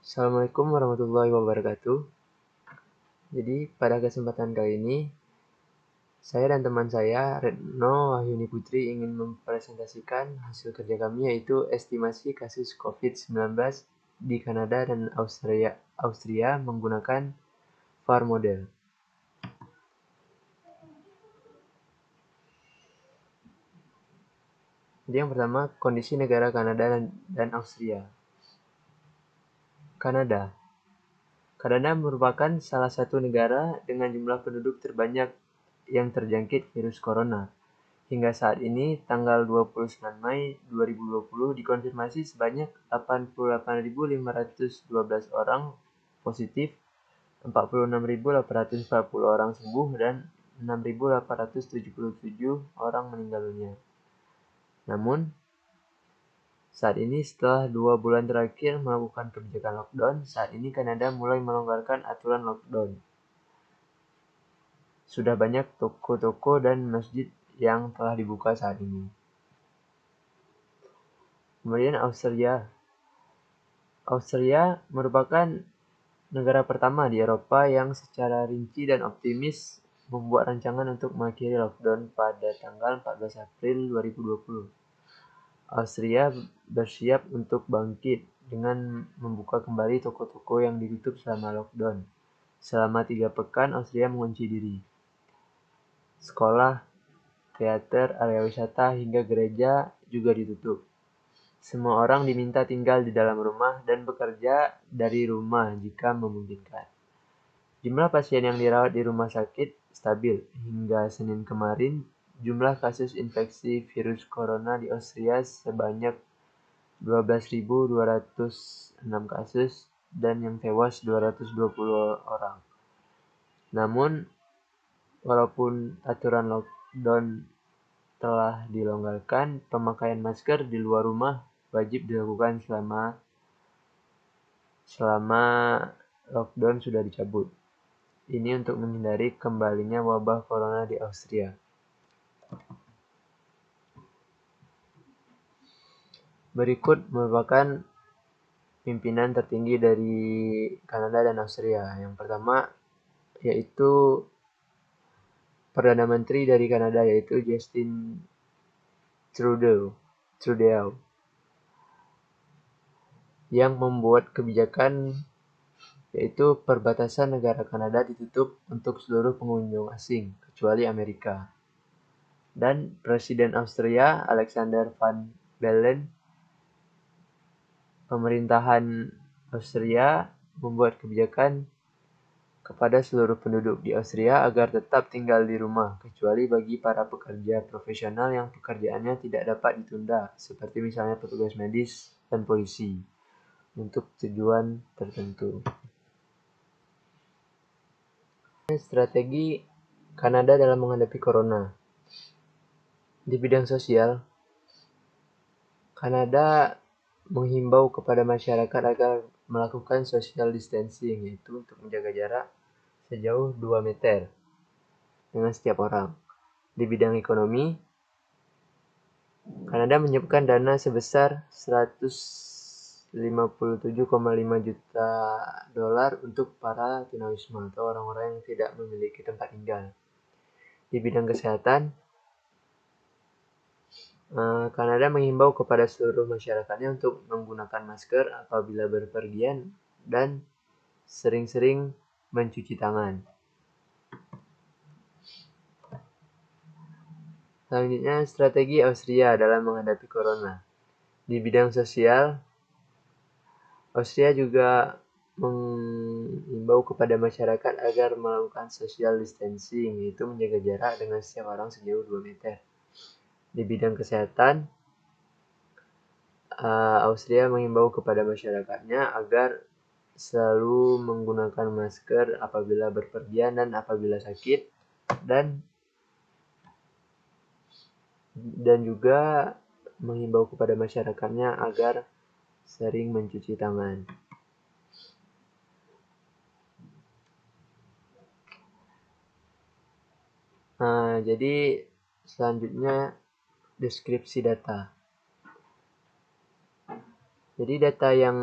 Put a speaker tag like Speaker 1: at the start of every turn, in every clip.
Speaker 1: Assalamualaikum warahmatullahi wabarakatuh. Jadi pada kesempatan kali ini, saya dan teman saya, Retno Wahyuni Putri, ingin mempresentasikan hasil kerja kami, yaitu estimasi kasus COVID-19 di Kanada dan Austria menggunakan VAR model. Jadi yang pertama, kondisi negara Kanada dan Austria. Kanada merupakan salah satu negara dengan jumlah penduduk terbanyak yang terjangkit virus corona. Hingga saat ini, tanggal 29 Mei 2020, dikonfirmasi sebanyak 88.512 orang positif, 46.840 orang sembuh, dan 6.877 orang meninggal dunia. Namun, saat ini setelah 2 bulan terakhir melakukan kebijakan lockdown, saat ini Kanada mulai melonggarkan aturan lockdown. Sudah banyak toko-toko dan masjid yang telah dibuka saat ini. Kemudian Austria merupakan negara pertama di Eropa yang secara rinci dan optimis membuat rancangan untuk mengakhiri lockdown pada tanggal 14 April 2020. Austria bersiap untuk bangkit dengan membuka kembali toko-toko yang ditutup selama lockdown. Selama 3 pekan, Austria mengunci diri. Sekolah, teater, area wisata, hingga gereja juga ditutup. Semua orang diminta tinggal di dalam rumah dan bekerja dari rumah jika memungkinkan. Jumlah pasien yang dirawat di rumah sakit stabil. Hingga Senin kemarin, jumlah kasus infeksi virus corona di Austria sebanyak 12.206 kasus dan yang tewas 220 orang. Namun, walaupun aturan lockdown telah dilonggarkan, pemakaian masker di luar rumah wajib dilakukan selama lockdown sudah dicabut. Ini untuk menghindari kembalinya wabah corona di Austria. Berikut merupakan pimpinan tertinggi dari Kanada dan Austria. Yang pertama yaitu Perdana Menteri dari Kanada, yaitu Justin Trudeau yang membuat kebijakan yaitu perbatasan negara Kanada ditutup untuk seluruh pengunjung asing, kecuali Amerika. Dan Presiden Austria, Alexander Van Bellen, pemerintahan Austria membuat kebijakan kepada seluruh penduduk di Austria agar tetap tinggal di rumah, kecuali bagi para pekerja profesional yang pekerjaannya tidak dapat ditunda, seperti misalnya petugas medis dan polisi, untuk tujuan tertentu. Strategi Kanada dalam menghadapi corona. Di bidang sosial, Kanada menghimbau kepada masyarakat agar melakukan social distancing, yaitu untuk menjaga jarak sejauh 2 meter dengan setiap orang. Di bidang ekonomi, Kanada menyiapkan dana sebesar 157,5 juta dolar untuk para tunawisma atau orang-orang yang tidak memiliki tempat tinggal. Di bidang kesehatan, Kanada menghimbau kepada seluruh masyarakatnya untuk menggunakan masker apabila berpergian dan sering-sering mencuci tangan. Selanjutnya, strategi Austria dalam menghadapi corona. Di bidang sosial, Austria juga mengimbau kepada masyarakat agar melakukan social distancing, yaitu menjaga jarak dengan setiap orang sejauh 2 meter. Di bidang kesehatan, Austria mengimbau kepada masyarakatnya agar selalu menggunakan masker apabila berpergian dan apabila sakit, dan juga mengimbau kepada masyarakatnya agar sering mencuci tangan. Jadi selanjutnya deskripsi data. Jadi data yang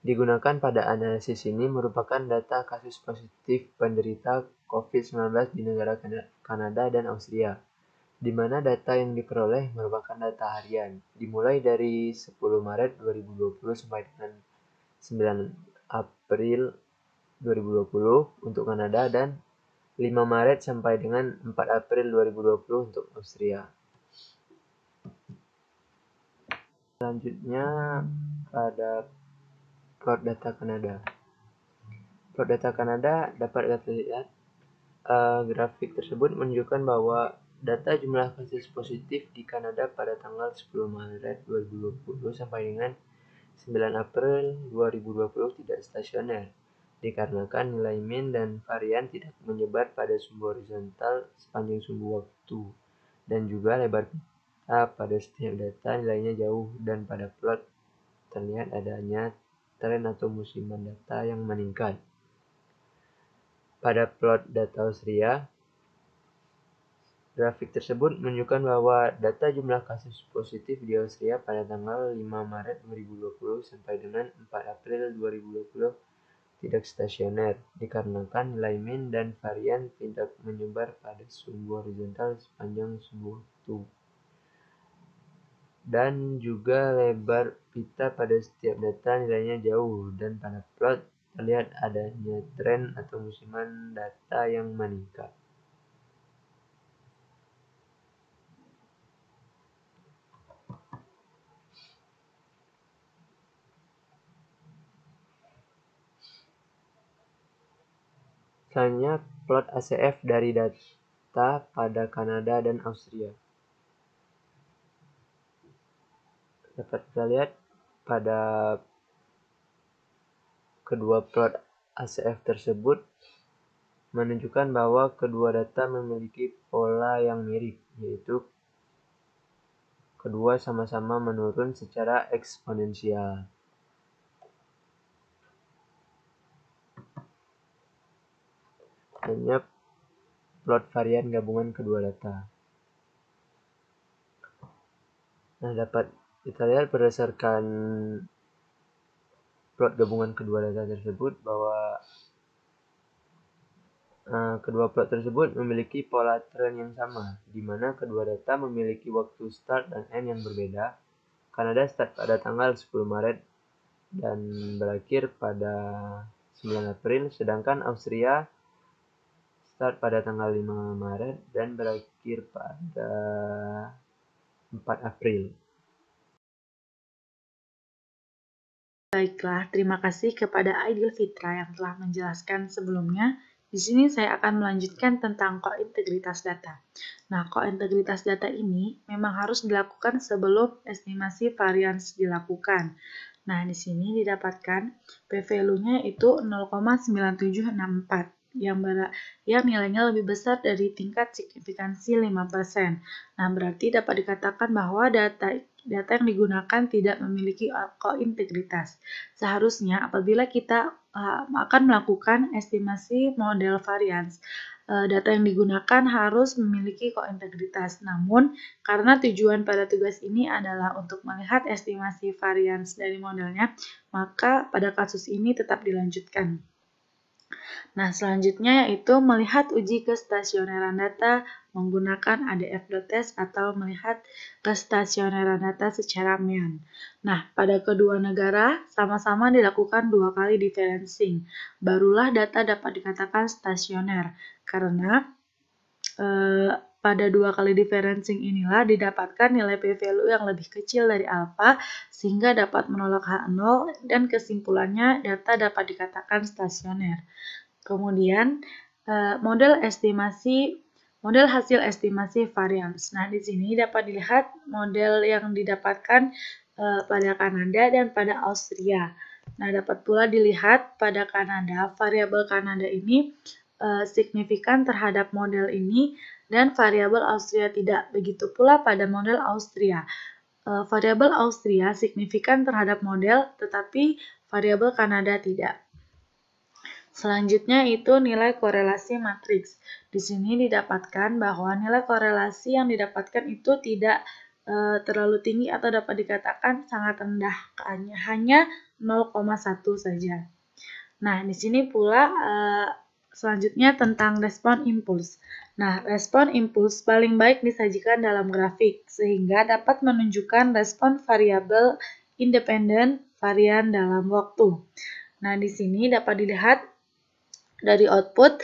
Speaker 1: Digunakan pada analisis ini merupakan data kasus positif penderita COVID-19 di negara Kanada dan Austria, di mana data yang diperoleh merupakan data harian, dimulai dari 10 Maret 2020 sampai dengan 9 April 2020 untuk Kanada dan 5 Maret sampai dengan 4 April 2020 untuk Austria. Selanjutnya pada plot data Kanada. Plot data Kanada dapat kita lihat grafik tersebut menunjukkan bahwa data jumlah kasus positif di Kanada pada tanggal 10 Maret 2020 sampai dengan 9 April 2020 tidak stasioner, dikarenakan nilai mean dan varian tidak menyebar pada sumbu horizontal sepanjang sumbu waktu, dan juga lebar pita pada setiap data nilainya jauh, dan pada plot terlihat adanya tren atau musiman data yang meningkat. Pada plot data Austria, grafik tersebut menunjukkan bahwa data jumlah kasus positif di Austria pada tanggal 5 Maret 2020 sampai dengan 4 April 2020 tidak stasioner, dikarenakan nilai mean dan varian tidak menyebar pada sumbu horizontal sepanjang sumbu waktu, dan juga lebar pita pada setiap data nilainya jauh, dan pada plot terlihat adanya tren atau musiman data yang meningkat. Selanjutnya plot ACF dari data pada Kanada dan Austria. Dapat kita lihat pada kedua plot ACF tersebut menunjukkan bahwa kedua data memiliki pola yang mirip, yaitu kedua sama-sama menurun secara eksponensial. Hanya plot varian gabungan kedua data. Nah, dapat kita lihat berdasarkan plot gabungan kedua data tersebut bahwa kedua plot tersebut memiliki pola tren yang sama, di mana kedua data memiliki waktu start dan end yang berbeda. Kanada start pada tanggal 10 Maret dan berakhir pada 9 April, sedangkan Austria start pada tanggal 5 Maret dan berakhir pada 4 April.
Speaker 2: Baiklah, terima kasih kepada Aidil Fitra yang telah menjelaskan sebelumnya. Di sini saya akan melanjutkan tentang kointegritas data. Nah, kointegritas data ini memang harus dilakukan sebelum estimasi varians dilakukan. Nah, di sini didapatkan p-value-nya itu 0,9764 yang nilainya lebih besar dari tingkat signifikansi 5%. Nah, berarti dapat dikatakan bahwa data yang digunakan tidak memiliki kointegritas. Seharusnya apabila kita akan melakukan estimasi model varians, data yang digunakan harus memiliki kointegritas. Namun, karena tujuan pada tugas ini adalah untuk melihat estimasi varians dari modelnya, maka pada kasus ini tetap dilanjutkan. Nah, selanjutnya yaitu melihat uji kestasioneran data menggunakan ADF.test atau melihat kestasioneran data secara mean. Nah, pada kedua negara sama-sama dilakukan 2 kali differencing. Barulah data dapat dikatakan stasioner karena pada 2 kali differencing inilah didapatkan nilai p-value yang lebih kecil dari alfa sehingga dapat menolak H0 dan kesimpulannya data dapat dikatakan stasioner. Kemudian model hasil estimasi varians. Nah, di sini dapat dilihat model yang didapatkan pada Kanada dan pada Austria. Nah, dapat pula dilihat pada Kanada, variabel Kanada ini signifikan terhadap model ini dan variabel Austria tidak. Begitu pula pada model Austria. Variabel Austria signifikan terhadap model, tetapi variabel Kanada tidak. Selanjutnya itu nilai korelasi matriks. Di sini didapatkan bahwa nilai korelasi yang didapatkan itu tidak terlalu tinggi atau dapat dikatakan sangat rendah, hanya 0,1 saja. Nah, di sini pula selanjutnya tentang respon impuls. Nah, respon impuls paling baik disajikan dalam grafik, sehingga dapat menunjukkan respon variabel independen varian dalam waktu. Nah, di sini dapat dilihat dari output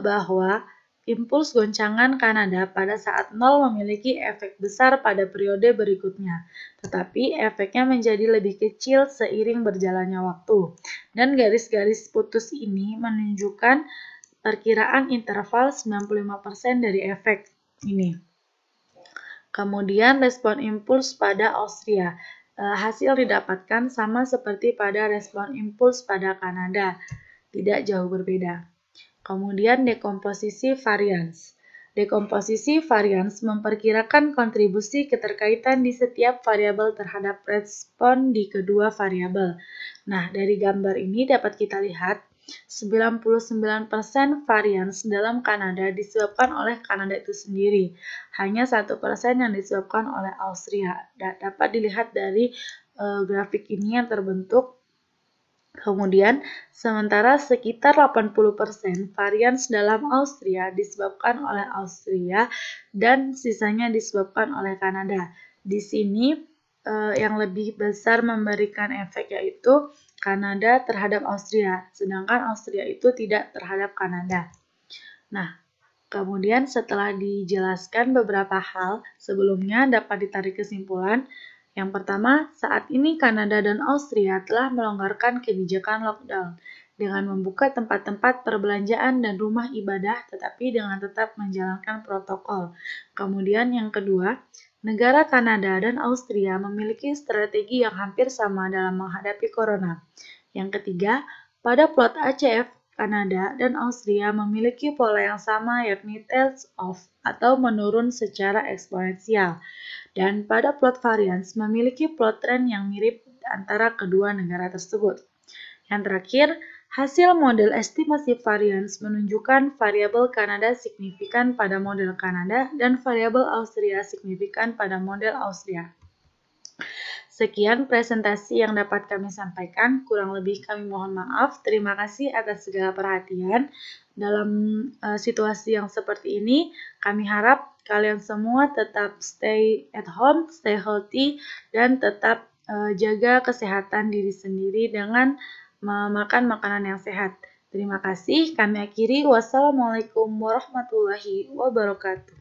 Speaker 2: bahwa impuls goncangan Kanada pada saat 0 memiliki efek besar pada periode berikutnya, tetapi efeknya menjadi lebih kecil seiring berjalannya waktu. Dan garis-garis putus ini menunjukkan perkiraan interval 95% dari efek ini. Kemudian respon impuls pada Austria. Hasil didapatkan sama seperti pada respon impuls pada Kanada, tidak jauh berbeda. Kemudian dekomposisi varians. Dekomposisi varians memperkirakan kontribusi keterkaitan di setiap variabel terhadap respon di kedua variabel. Nah, dari gambar ini dapat kita lihat 99% varians dalam Kanada disebabkan oleh Kanada itu sendiri. Hanya 1% yang disebabkan oleh Austria. Dapat dilihat dari grafik ini yang terbentuk. Kemudian, sementara sekitar 80% varians dalam Austria disebabkan oleh Austria dan sisanya disebabkan oleh Kanada. Di sini yang lebih besar memberikan efek yaitu Kanada terhadap Austria, sedangkan Austria itu tidak terhadap Kanada. Nah, kemudian setelah dijelaskan beberapa hal sebelumnya dapat ditarik kesimpulan. Yang pertama, saat ini Kanada dan Austria telah melonggarkan kebijakan lockdown dengan membuka tempat-tempat perbelanjaan dan rumah ibadah tetapi dengan tetap menjalankan protokol. Kemudian yang kedua, negara Kanada dan Austria memiliki strategi yang hampir sama dalam menghadapi corona. Yang ketiga, pada plot ACF, Kanada dan Austria memiliki pola yang sama yakni tails off atau menurun secara eksponensial. Dan pada plot varians memiliki plot trend yang mirip antara kedua negara tersebut. Yang terakhir, hasil model estimasi varians menunjukkan variabel Kanada signifikan pada model Kanada dan variabel Austria signifikan pada model Austria. Sekian presentasi yang dapat kami sampaikan, kurang lebih kami mohon maaf. Terima kasih atas segala perhatian. Dalam situasi yang seperti ini, kami harap kalian semua tetap stay at home, stay healthy, dan tetap jaga kesehatan diri sendiri dengan memakan makanan yang sehat. Terima kasih, kami akhiri. Wassalamualaikum warahmatullahi wabarakatuh.